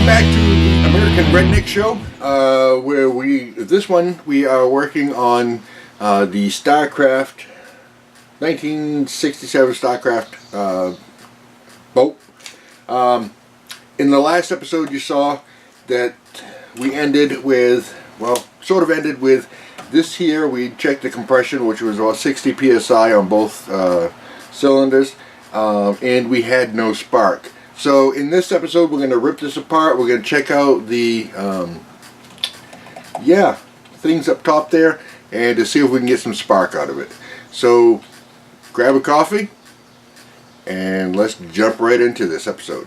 Welcome back to the American Redneck Show, where this one we are working on the Starcraft 1967 Starcraft boat. In the last episode you saw that we ended with, well, sort of ended with this here. We checked the compression, which was about 60 psi on both cylinders, and we had no spark. So in this episode we're going to rip this apart. We're going to check out the things up top there and to see if we can get some spark out of it. So grab a coffee and let's jump right into this episode.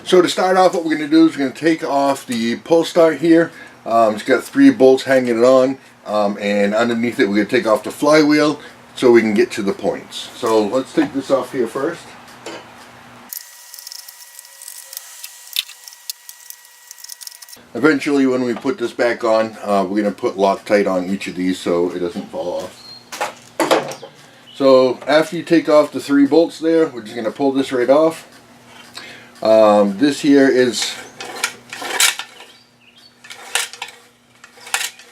So to start off, what we're going to do is we're going to take off the pull start here. It's got 3 bolts hanging it on, and underneath it we're going to take off the flywheel so we can get to the points. So let's take this off here first. Eventually, when we put this back on, we're going to put Loctite on each of these so it doesn't fall off. So after you take off the 3 bolts there, we're just going to pull this right off. This here is,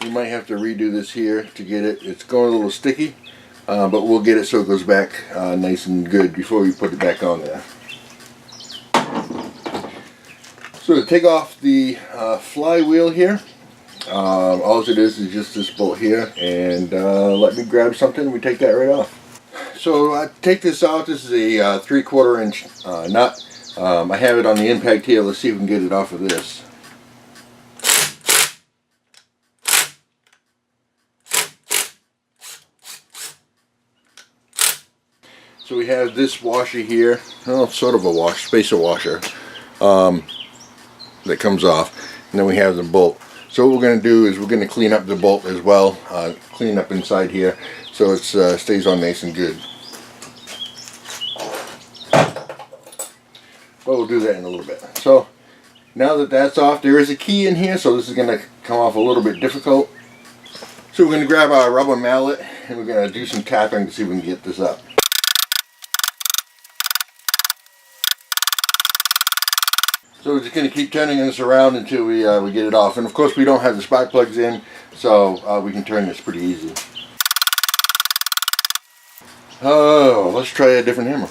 you might have to redo this here to get it. It's going a little sticky, but we'll get it so it goes back nice and good before we put it back on there. So to take off the flywheel here, all it is just this bolt here, and let me grab something and we take that right off. So take this out. This is a 3/4 inch nut. I have it on the impact here. Let's see if we can get it off of this. So we have this washer here, well, sort of a spacer washer, that comes off, and then we have the bolt. So what we're going to do is we're going to clean up the bolt as well, clean up inside here so it stays on nice and good. But we'll do that in a little bit. So now that that's off, there is a key in here, so this is going to come off a little bit difficult. So we're going to grab our rubber mallet and we're going to do some tapping to see if we can get this up. So we're just going to keep turning this around until we get it off. And of course we don't have the spark plugs in, so we can turn this pretty easy. Oh, let's try a different hammer.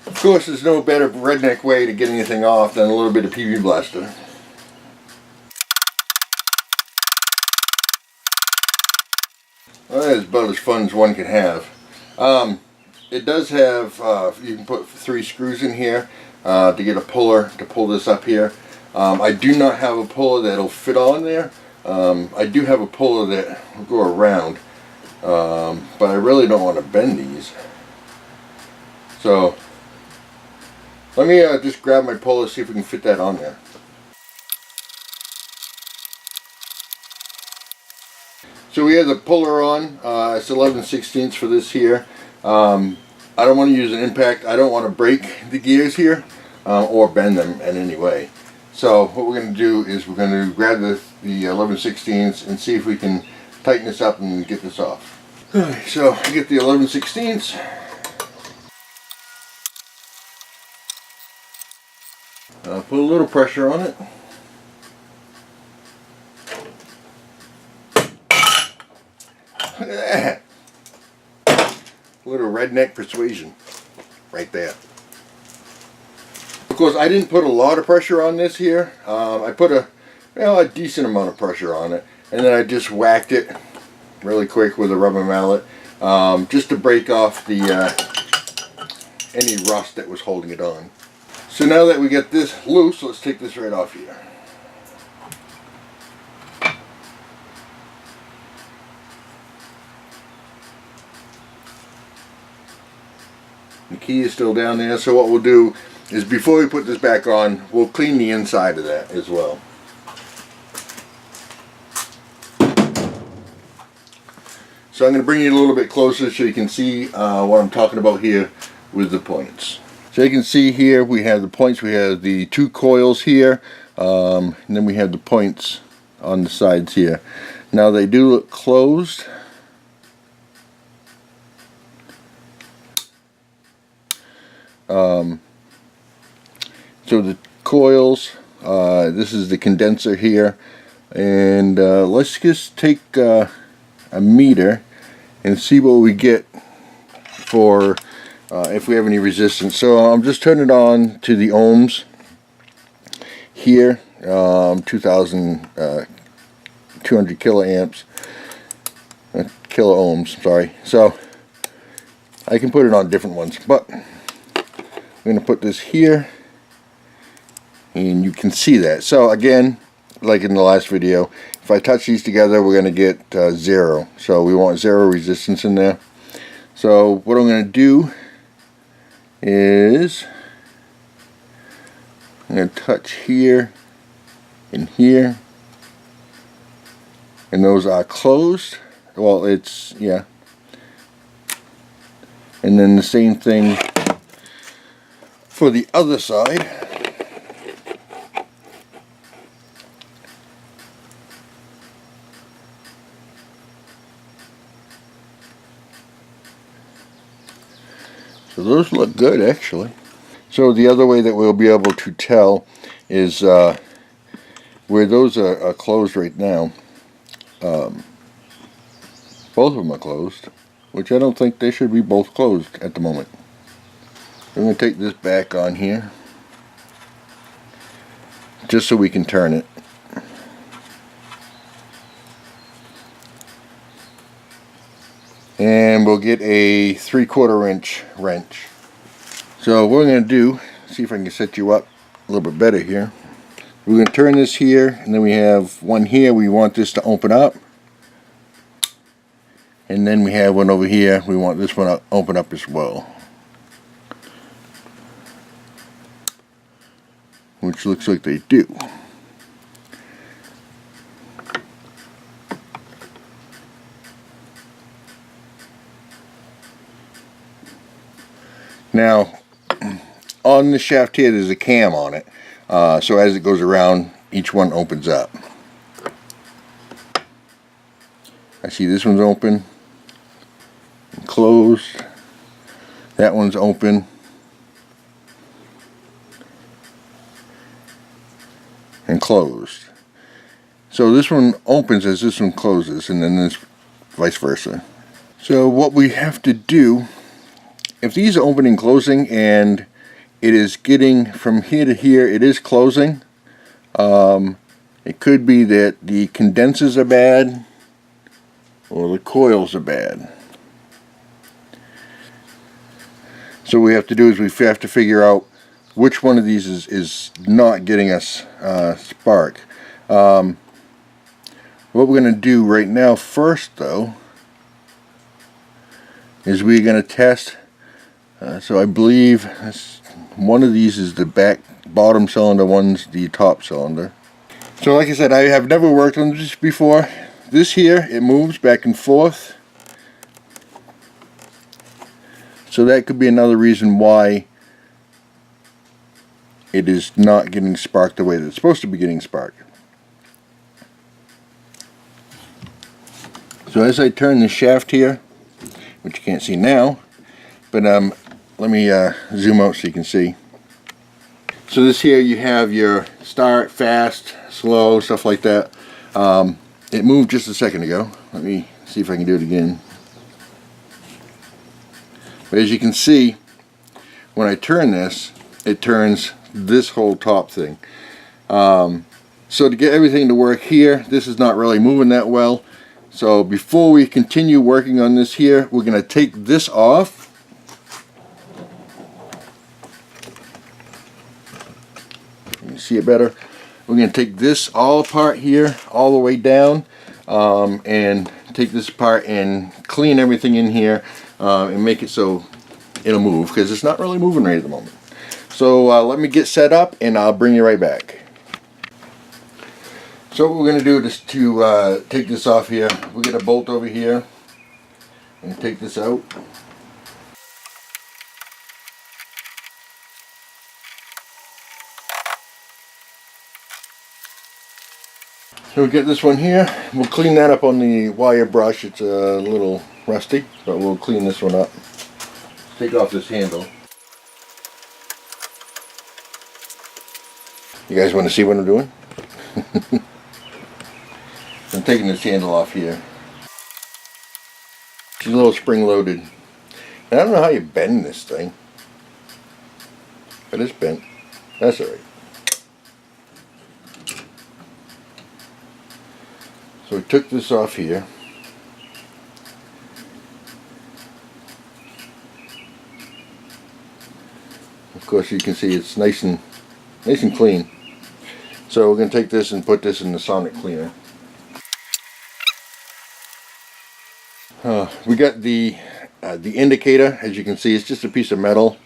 Of course, there's no better redneck way to get anything off than a little bit of PB blaster. Well, that's about as fun as one can have. It does have, you can put 3 screws in here to get a puller to pull this up here. I do not have a puller that'll fit on there. I do have a puller that will go around, but I really don't want to bend these. So let me just grab my puller, see if we can fit that on there. So we have the puller on. It's 11/16 for this here. I don't want to use an impact. I don't want to break the gears here or bend them in any way. So what we're going to do is we're going to grab the 11/16 and see if we can tighten this up and get this off. Alright, so we get the 11/16. Put a little pressure on it. Look at that. A little redneck persuasion right there. Of course, I didn't put a lot of pressure on this here. I put a decent amount of pressure on it, and then I just whacked it really quick with a rubber mallet, just to break off the any rust that was holding it on. So now that we get this loose, let's take this right off here. The key is still down there, so what we'll do is before we put this back on, we'll clean the inside of that as well. So I'm going to bring you a little bit closer so you can see what I'm talking about here with the points. So you can see here we have the points. We have the 2 coils here, and then we have the points on the sides here. Now they do look closed. So the coils, this is the condenser here, and let's just take a meter and see what we get for if we have any resistance. So I'm just turning it on to the ohms here, 2,200 kiloamps, kilo ohms, sorry. So I can put it on different ones, but I'm going to put this here, and you can see that. So again, like in the last video, if I touch these together, we're going to get 0. So we want 0 resistance in there. So what I'm going to do is I'm going to touch here and here, and those are closed. Well, it's, yeah. And then the same thing for the other side. So those look good, actually. So the other way that we'll be able to tell is where those are closed right now. Both of them are closed, which I don't think they should be both closed at the moment. I'm going to take this back on here, just so we can turn it. And we'll get a 3/4 inch wrench. So what we're going to do, see if I can set you up a little bit better here. We're going to turn this here, and then we have one here. We want this to open up. And then we have one over here. We want this one to open up as well. Which looks like they do. Now, on the shaft here, there's a cam on it. So as it goes around, each one opens up. I see this one's open and closed. That one's open and closed. So this one opens as this one closes, and then this vice versa. So what we have to do, if these are opening and closing and it is getting from here to here, it is closing. It could be that the condensers are bad or the coils are bad. So what we have to do is we have to figure out which one of these is not getting us spark. What we're going to do right now first, though, is we're going to test. So I believe one of these is the bottom cylinder, one's the top cylinder. So like I said, I have never worked on this before. This here, it moves back and forth. So that could be another reason why it is not getting sparked the way that it's supposed to be getting sparked. So as I turn the shaft here, which you can't see now, but let me zoom out so you can see. So this here, you have your start, fast, slow, stuff like that. It moved just a second ago. Let me see if I can do it again. But as you can see, when I turn this, it turns this whole top thing. So to get everything to work here, this is not really moving that well. So before we continue working on this here, we're going to take this off. You can see it better. We're going to take this all apart here, all the way down, and take this apart and clean everything in here and make it so it'll move, because it's not really moving right at the moment. So let me get set up and I'll bring you right back. So what we're going to do is to take this off here. We'll get a bolt over here and take this out. So we'll get this one here. We'll clean that up on the wire brush. It's a little rusty, but we'll clean this one up. Take off this handle. You guys want to see what I'm doing? I'm taking this handle off here. She's a little spring loaded. And I don't know how you bend this thing, but it's bent. That's alright. So we took this off here. Of course, you can see it's nice and clean. So we're going to take this and put this in the sonic cleaner. We got the indicator. As you can see, it's just a piece of metal.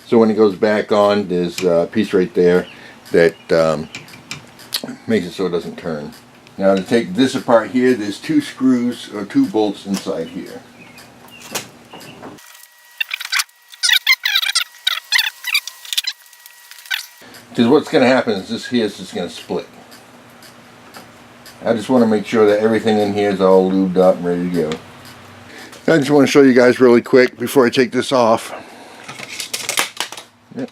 So when it goes back on, there's a piece right there that makes it so it doesn't turn. Now to take this apart here, there's 2 screws or 2 bolts inside here. Because what's going to happen is this here is just going to split. I just want to make sure that everything in here is all lubed up and ready to go. I just want to show you guys really quick before I take this off. Yep.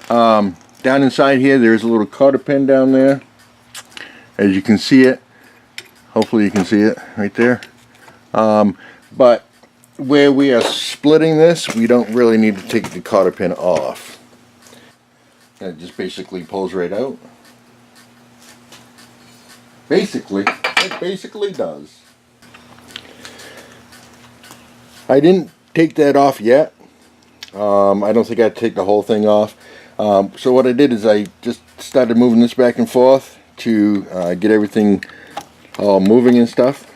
Down inside here, there's a little cotter pin down there. As you can see it, hopefully you can see it right there. But where we are splitting this, we don't really need to take the cotter pin off. It just basically pulls right out. Basically, it basically does. I didn't take that off yet. I don't think I'd take the whole thing off. So what I did is I just started moving this back and forth to get everything all moving and stuff.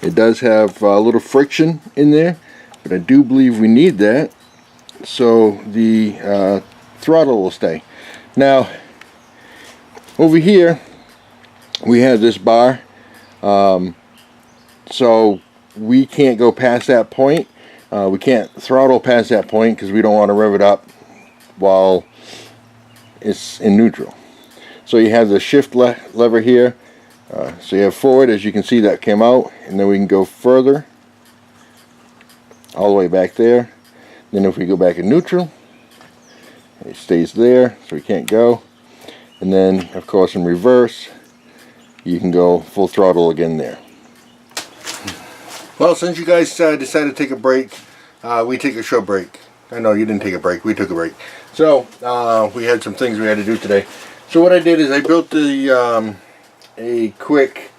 It does have a little friction in there, but I do believe we need that so the throttle will stay. Now over here we have this bar, so we can't go past that point. We can't throttle past that point because we don't want to rev it up while it's in neutral. So you have the shift lever here. So you have forward, as you can see, that came out, and then we can go further all the way back there. Then if we go back in neutral, it stays there, so we can't go. And then of course in reverse you can go full throttle again there. Well, since you guys decided to take a break, we take a short break. I know you didn't take a break, we took a break. So we had some things we had to do today. So what I did is I built a quick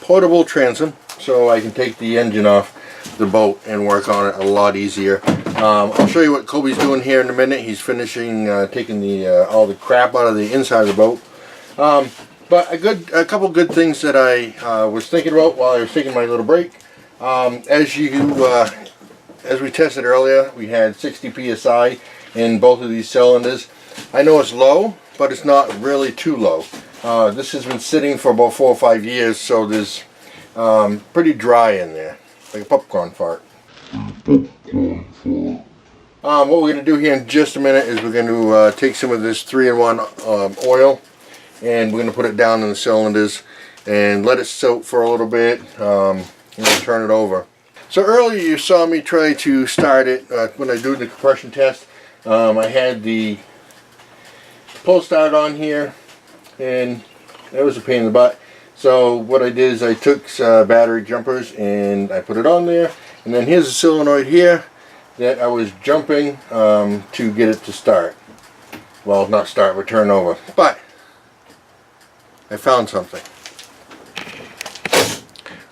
portable transom so I can take the engine off the boat and work on it a lot easier. I'll show you what Kobe's doing here in a minute. He's finishing taking all the crap out of the inside of the boat. But a couple good things that I was thinking about while I was taking my little break. As we tested earlier, we had 60 psi in both of these cylinders. I know it's low, but it's not really too low. This has been sitting for about 4 or 5 years, so there's pretty dry in there, like a popcorn fart. What we're going to do here in just a minute is we're going to take some of this 3-in-1 oil, and we're going to put it down in the cylinders and let it soak for a little bit, and then turn it over. So earlier you saw me try to start it when I do the compression test. I had the pull start on here, and that was a pain in the butt. So what I did is I took battery jumpers and I put it on there, and then here's a solenoid here that I was jumping to get it to start. Well, not start, but turn over. But I found something.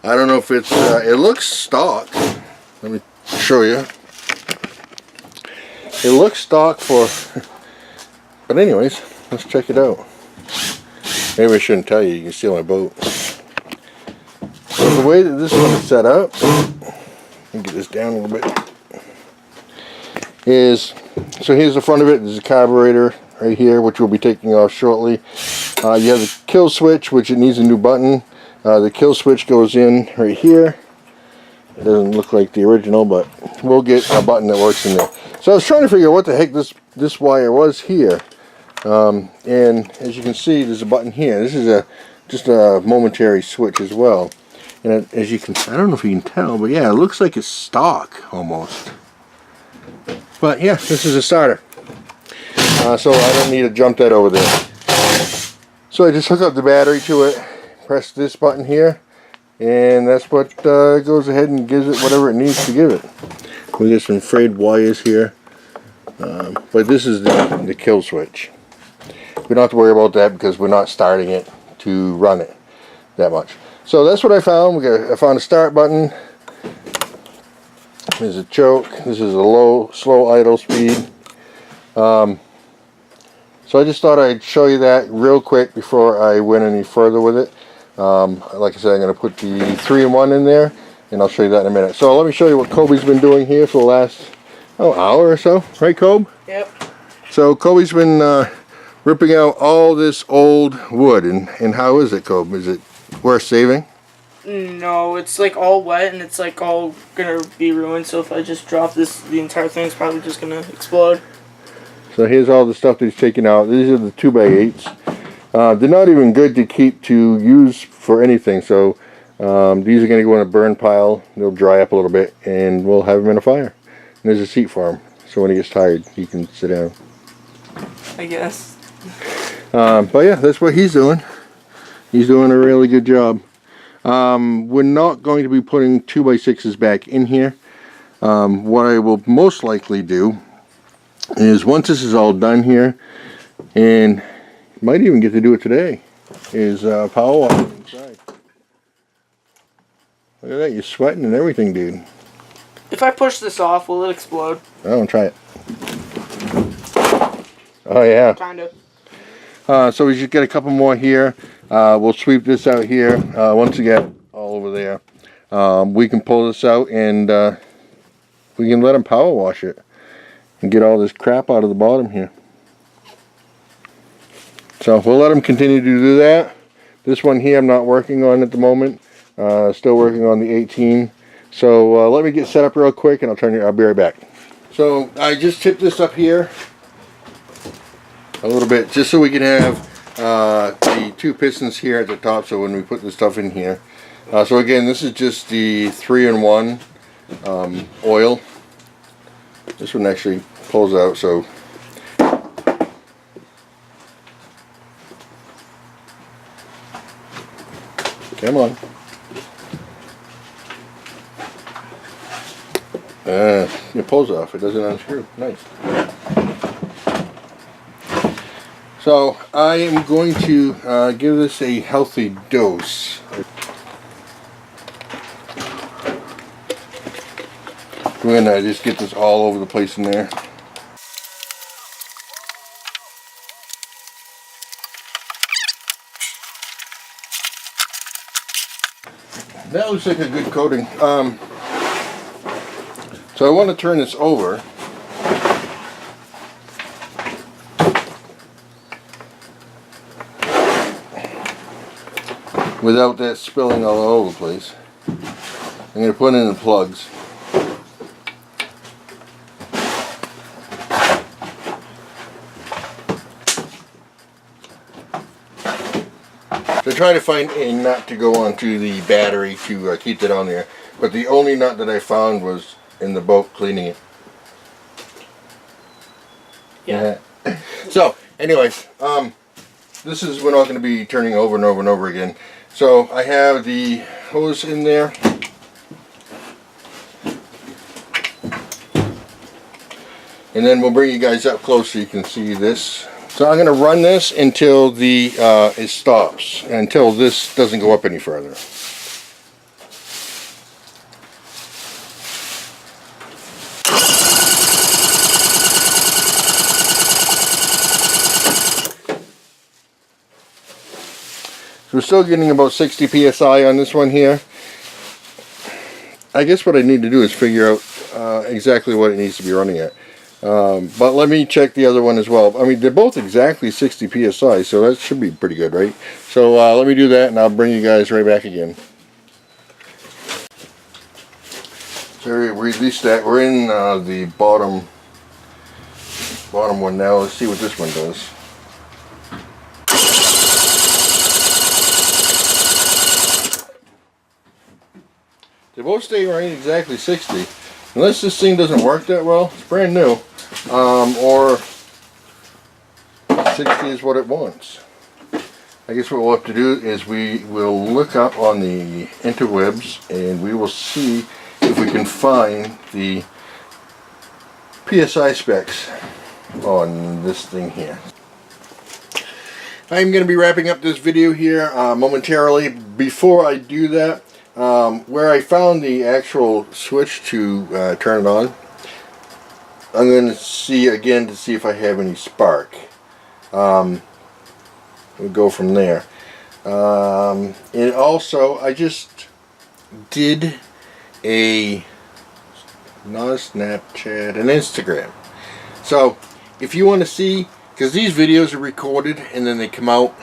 I don't know if it's, it looks stock. Let me show you. It looks stock for, but anyways, let's check it out. Maybe I shouldn't tell you, you can steal my boat. So the way that this one is set up, let me get this down a little bit, is, so here's the front of it. There's a carburetor right here, which we'll be taking off shortly. You have the kill switch, which it needs a new button. The kill switch goes in right here. It doesn't look like the original, but we'll get a button that works in there. So I was trying to figure out what the heck this wire was here. And as you can see, there's a button here. This is just a momentary switch as well. And as you can, I don't know if you can tell, but yeah, it looks like it's stock almost. But yeah, this is a starter. so I don't need to jump that over there. So I just hook up the battery to it, press this button here, and that's what goes ahead and gives it whatever it needs to give it. We get some frayed wires here, but this is the kill switch. We don't have to worry about that because we're not starting it to run it that much. So that's what I found. I found a start button. There's a choke. This is a slow idle speed. So I just thought I'd show you that real quick before I went any further with it. Like I said, I'm going to put the 3-in-1 in there, and I'll show you that in a minute. So let me show you what Kobe's been doing here for the last hour or so. Right, Kobe? Yep. So Kobe's been ripping out all this old wood, and how is it, Kobe? Is it worth saving? No, it's like all wet and it's like all gonna be ruined. So if I just drop this, the entire thing's probably just gonna explode. So here's all the stuff that he's taking out. These are the 2x8s. They're not even good to use for anything. So these are gonna go in a burn pile. They'll dry up a little bit, and we'll have them in a fire. And there's a seat for him, so when he gets tired, he can sit down. I guess. But yeah, that's what he's doing. He's doing a really good job. We're not going to be putting 2x6s back in here. What I will most likely do is, once this is all done here, and might even get to do it today, is power wash inside. Look at that, you're sweating and everything, dude. If I push this off, will it explode? I don't try it. Oh yeah. Kinda. So we just get a couple more here. We'll sweep this out here. Once again, all over there. We can pull this out, and we can let them power wash it and get all this crap out of the bottom here. So we'll let them continue to do that. This one here I'm not working on at the moment. Still working on the 18. So let me get set up real quick, and I'll be right back. So I just tipped this up here a little bit, just so we can have the 2 pistons here at the top, so when we put this stuff in here. So again, this is just the 3-in-1 oil. This one actually pulls out, so come on. It pulls off, it doesn't unscrew. Nice. So I am going to give this a healthy dose. We're going to just get this all over the place in there. That looks like a good coating. So I want to turn this over. Without that spilling all over the place. I'm going to put in the plugs. So try to find a nut to go onto the battery to keep that on there. But the only nut that I found was in the boat cleaning it. Yeah. So, anyways, this is we're not going to be turning over and over and over again. So I have the hose in there. And then we'll bring you guys up close so you can see this. So I'm going to run this until it stops, until this doesn't go up any further. So we're still getting about 60 psi on this one here. I guess what I need to do is figure out exactly what it needs to be running at. But let me check the other one as well. I mean, they're both exactly 60 psi, so that should be pretty good, right? So let me do that, and I'll bring you guys right back again. So we released that. We're in the bottom one now. Let's see what this one does. They both stay right exactly 60. Unless this thing doesn't work that well, it's brand new. Or 60 is what it wants. I guess what we'll have to do is we will look up on the interwebs and we will see if we can find the PSI specs on this thing here. I'm going to be wrapping up this video here momentarily. Before I do that, where I found the actual switch to turn it on, I'm going to see again to see if I have any spark. We'll go from there. And also, I just did not a Snapchat, an Instagram. So, if you want to see, because these videos are recorded and then they come out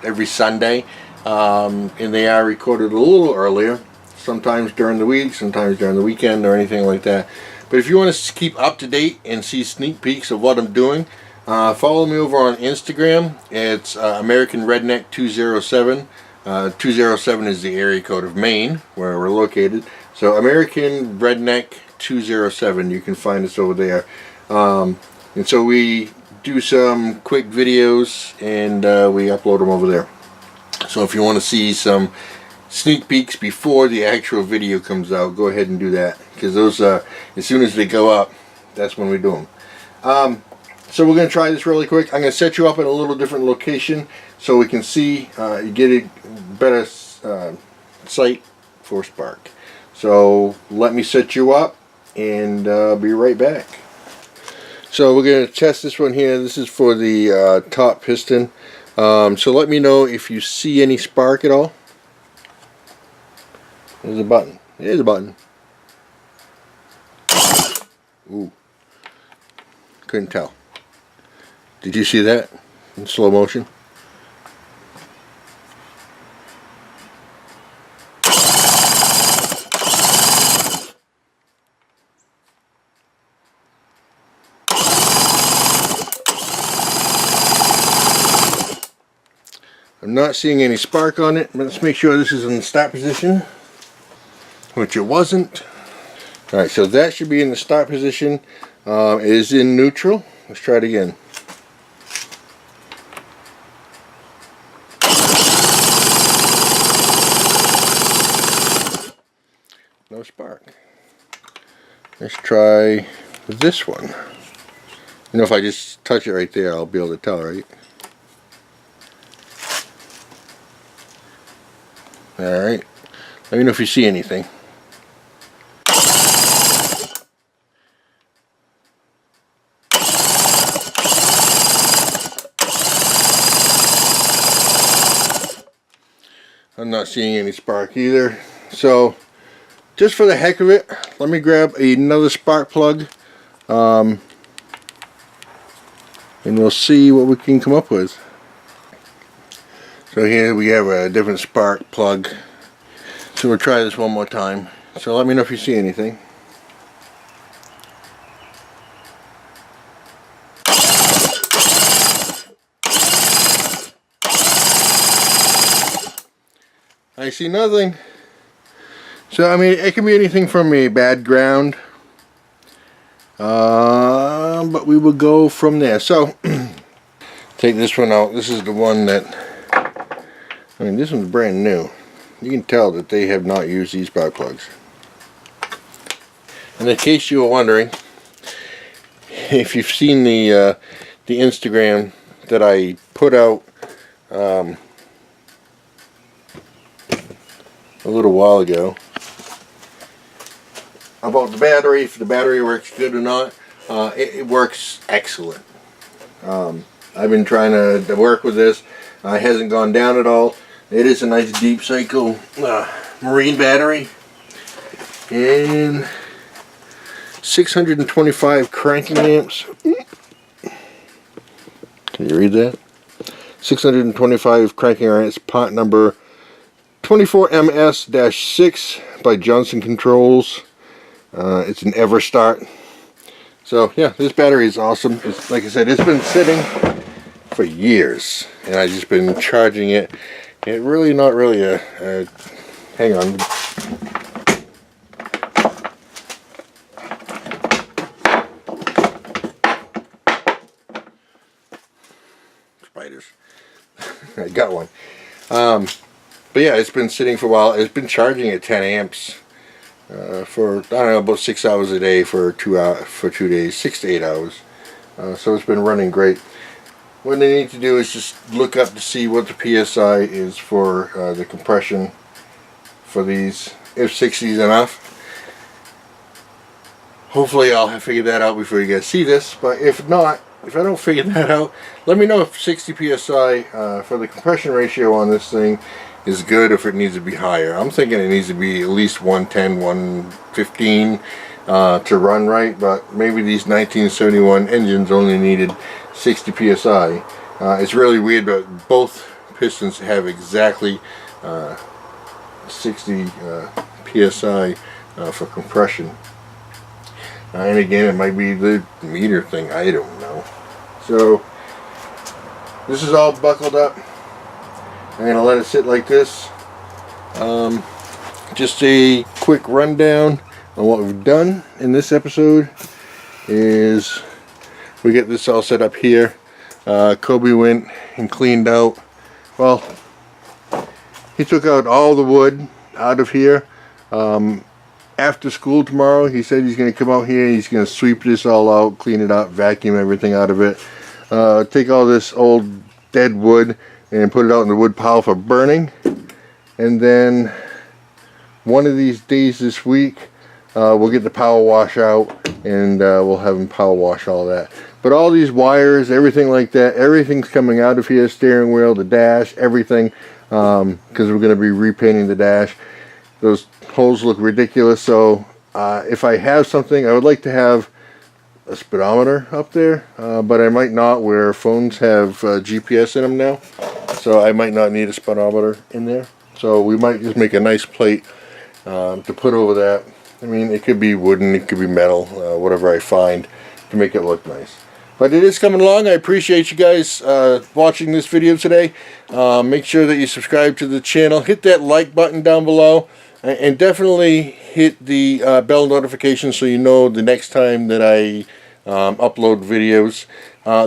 every Sunday, and they are recorded a little earlier, sometimes during the week, sometimes during the weekend or anything like that. But if you want to keep up to date and see sneak peeks of what I'm doing, follow me over on Instagram. It's American Redneck 207. 207 is the area code of Maine, where we're located. So American Redneck 207. You can find us over there. And so we do some quick videos and we upload them over there. So if you want to see some sneak peeks before the actual video comes out, go ahead and do that. Because those, as soon as they go up, that's when we do them. So we're going to try this really quick. I'm going to set you up in a little different location so we can see, get a better sight for spark. So let me set you up and I'll be right back. So we're going to test this one here. This is for the top piston. So let me know if you see any spark at all. There's a button. There's a button. Ooh. Couldn't tell. Did you see that in slow motion? I'm not seeing any spark on it. Let's make sure this is in the start position, which it wasn't. Alright, so that should be in the start position. It is in neutral. Let's try it again. No spark. Let's try this one. You know, if I just touch it right there, I'll be able to tell, right? Alright. Let me know if you see anything. I'm not seeing any spark either. So, just for the heck of it, let me grab another spark plug. And we'll see what we can come up with. So here we have a different spark plug. So we'll try this one more time. So let me know if you see anything. I see nothing. So I mean, it can be anything from a bad ground, but we will go from there. So take this one out. This is the one that, I mean, this one's brand new. You can tell that they have not used these spark plugs. And in case you were wondering, if you've seen the Instagram that I put out a little while ago about the battery, if the battery works good or not, it works excellent. I've been trying to work with this. It hasn't gone down at all. It is a nice deep cycle marine battery, and 625 cranking amps. Can you read that? 625 cranking amps, part number 24MS-6 by Johnson Controls. It's an Everstart. So yeah, this battery is awesome. It's, like I said, it's been sitting for years, and I've just been charging it. It really not really a hang on. got one. But yeah, it's been sitting for a while. It's been charging at 10 amps for, I don't know, about 6 hours a day for 2 days, 6 to 8 hours. So it's been running great. What they need to do is just look up to see what the PSI is for the compression for these. If 60 is enough. Hopefully I'll have figured that out before you guys see this, but if not, if I don't figure that out, let me know if 60 PSI for the compression ratio on this thing is good, if it needs to be higher. I'm thinking it needs to be at least 110, 115 to run right, but maybe these 1971 engines only needed 60 PSI. It's really weird, but both pistons have exactly 60 PSI for compression. And again, it might be the meter thing, I don't know. So, this is all buckled up. I'm going to let it sit like this. Just a quick rundown on what we've done in this episode is we get this all set up here. Kobe went and cleaned out, well, he took out all the wood out of here. After school tomorrow, he said he's going to come out here, he's going to sweep this all out, clean it up, vacuum everything out of it, take all this old dead wood and put it out in the wood pile for burning. And then one of these days this week, we'll get the power wash out and we'll have him power wash all that. But all these wires, everything like that, everything's coming out of here, steering wheel, the dash, everything, because we're going to be repainting the dash. Those holes look ridiculous, so if I have something, I would like to have a speedometer up there, but I might not, where phones have GPS in them now, so I might not need a speedometer in there. So we might just make a nice plate to put over that. I mean, it could be wooden, it could be metal, whatever I find to make it look nice. But it is coming along. I appreciate you guys watching this video today. Make sure that you subscribe to the channel. Hit that like button down below. And definitely hit the bell notification so you know the next time that I upload videos.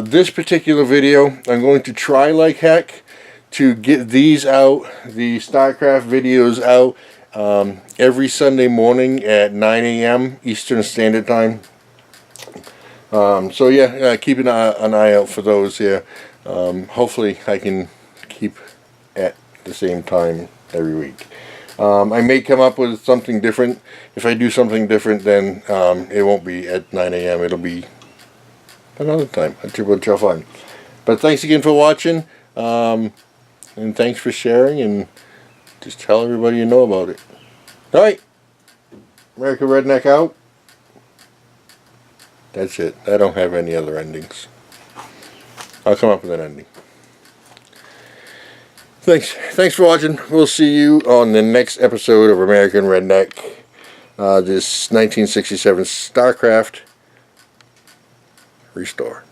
This particular video, I'm going to try like heck to get these out, the Starcraft videos out, every Sunday morning at 9 a.m. Eastern Standard Time. So yeah, keep an eye out for those here. Hopefully I can keep at the same time every week. I may come up with something different. If I do something different, then it won't be at 9 a.m. It'll be another time. We'll try fun. But thanks again for watching. And thanks for sharing. And just tell everybody you know about it. Alright. American Redneck out. That's it. I don't have any other endings. I'll come up with an ending. Thanks for watching. We'll see you on the next episode of American Redneck. This 1967 Starcraft Restore.